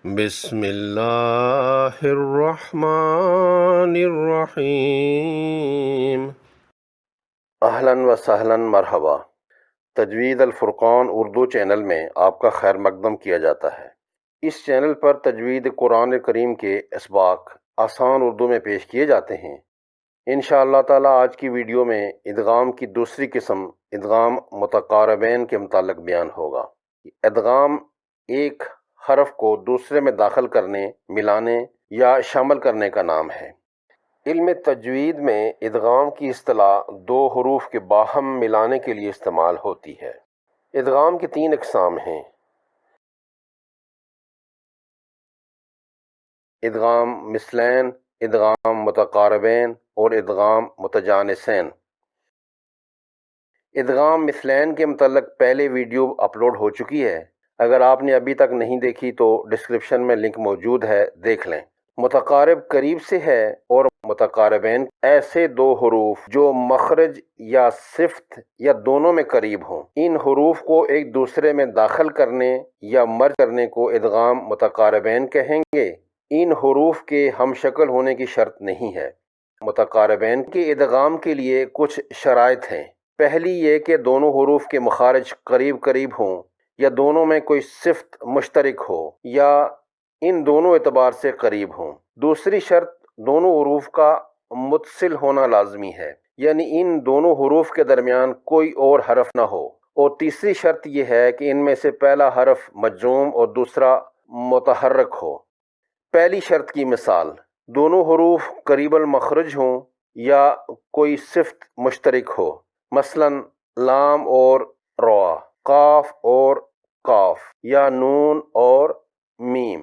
بسم اللہ الرحمن الرحیم۔ اہلاً و سہلاً مرحبا۔ تجوید الفرقان اردو چینل میں آپ کا خیر مقدم کیا جاتا ہے۔ اس چینل پر تجوید قرآن کریم کے اسباق آسان اردو میں پیش کیے جاتے ہیں۔ انشاءاللہ تعالی آج کی ویڈیو میں ادغام کی دوسری قسم ادغام متقاربین کے متعلق بیان ہوگا۔ ادغام ایک حرف کو دوسرے میں داخل کرنے، ملانے یا شامل کرنے کا نام ہے۔ علم تجوید میں ادغام کی اصطلاح دو حروف کے باہم ملانے کے لیے استعمال ہوتی ہے۔ ادغام کی تین اقسام ہیں: ادغام مثلین، ادغام متقاربین اور ادغام متجانسین۔ ادغام مثلین کے متعلق پہلے ویڈیو اپلوڈ ہو چکی ہے، اگر آپ نے ابھی تک نہیں دیکھی تو ڈسکرپشن میں لنک موجود ہے، دیکھ لیں۔ متقارب قریب سے ہے اور متقاربین ایسے دو حروف جو مخرج یا صفت یا دونوں میں قریب ہوں۔ ان حروف کو ایک دوسرے میں داخل کرنے یا مرج کرنے کو ادغام متقاربین کہیں گے۔ ان حروف کے ہم شکل ہونے کی شرط نہیں ہے۔ متقاربین کے ادغام کے لیے کچھ شرائط ہیں۔ پہلی یہ کہ دونوں حروف کے مخارج قریب قریب ہوں، یا دونوں میں کوئی صفت مشترک ہو، یا ان دونوں اعتبار سے قریب ہوں۔ دوسری شرط دونوں حروف کا متصل ہونا لازمی ہے، یعنی ان دونوں حروف کے درمیان کوئی اور حرف نہ ہو۔ اور تیسری شرط یہ ہے کہ ان میں سے پہلا حرف مجزوم اور دوسرا متحرک ہو۔ پہلی شرط کی مثال: دونوں حروف قریب المخرج ہوں یا کوئی صفت مشترک ہو، مثلا لام اور را، قاف اور کاف، یا نون اور میم۔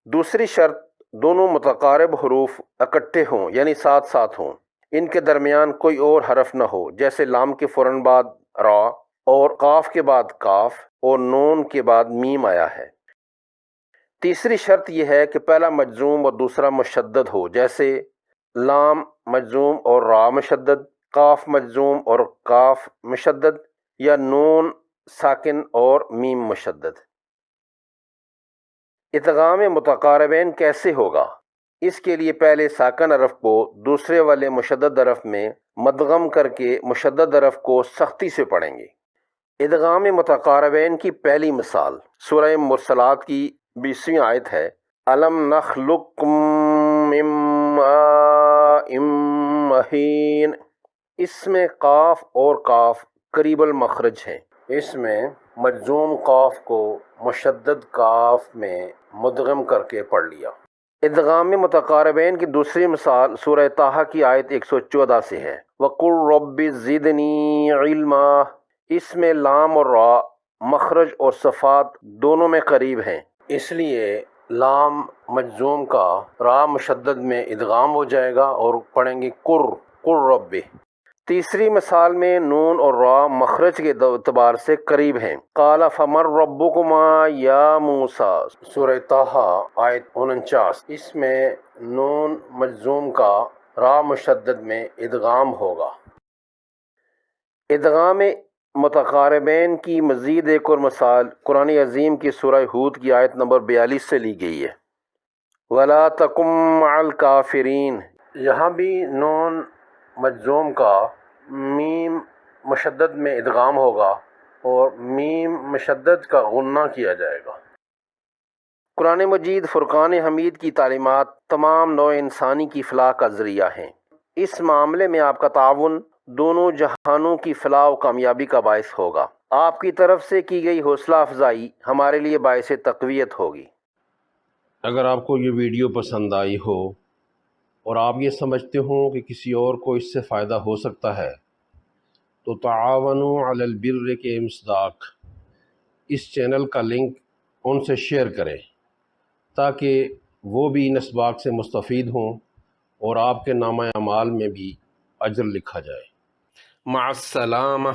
دوسری شرط دونوں متقارب حروف اکٹھے ہوں، یعنی ساتھ ساتھ ہوں، ان کے درمیان کوئی اور حرف نہ ہو، جیسے لام کے فوراً بعد را اور قاف کے بعد کاف اور نون کے بعد میم آیا ہے۔ تیسری شرط یہ ہے کہ پہلا مجزوم اور دوسرا مشدد ہو، جیسے لام مجزوم اور را مشدد، قاف مجزوم اور کاف مشدد، یا نون ساکن اور میم مشدد۔ ادغام متقاربین کیسے ہوگا؟ اس کے لیے پہلے ساکن حرف کو دوسرے والے مشدد حرف میں مدغم کر کے مشدد حرف کو سختی سے پڑھیں گے۔ ادغام متقاربین کی پہلی مثال سورہ مرسلات کی 20ویں آیت ہے: الم نخلقکم من ماء مہین۔ اس میں قاف اور کاف قریب المخرج ہیں۔ اس میں مجزوم قاف کو مشدد کاف میں مدغم کر کے پڑھ لیا۔ ادغام متقاربین کی دوسری مثال سورہ طٰہٰ کی آیت 114 سے ہے: وَقُلْ رَبِّ زِدْنِی عِلْمًا۔ اس میں لام اور را مخرج اور صفات دونوں میں قریب ہیں، اس لیے لام مجزوم کا را مشدد میں ادغام ہو جائے گا اور پڑھیں گے قُر رَبِّ۔ تیسری مثال میں نون اور را مخرج کے اعتبار سے قریب ہیں۔ قَالَ فَمَن رَبُّكُمَا یا موسیٰ، سورہ طٰہٰ آیت 49۔ اس میں نون مجزوم کا را مشدد میں ادغام ہوگا۔ ادغام متقاربین کی مزید ایک اور مثال قرآن عظیم کی سورہ ہود کی آیت نمبر 42 سے لی گئی ہے: وَلَا تَکُن مَعَ الْکَافِرِینَ۔ یہاں بھی نون مجزوم کا میم مشدد میں ادغام ہوگا اور میم مشدد کا غنہ کیا جائے گا۔ قرآن مجید فرقان حمید کی تعلیمات تمام نوع انسانی کی فلاح کا ذریعہ ہیں۔ اس معاملے میں آپ کا تعاون دونوں جہانوں کی فلاح و کامیابی کا باعث ہوگا۔ آپ کی طرف سے کی گئی حوصلہ افزائی ہمارے لیے باعث تقویت ہوگی۔ اگر آپ کو یہ ویڈیو پسند آئی ہو اور آپ یہ سمجھتے ہوں کہ کسی اور کو اس سے فائدہ ہو سکتا ہے تو تعاونوا علی البر کے مصداق اس چینل کا لنک ان سے شیئر کریں تاکہ وہ بھی ان اسباق سے مستفید ہوں اور آپ کے نامہ اعمال میں بھی اجر لکھا جائے۔ مع السلامہ۔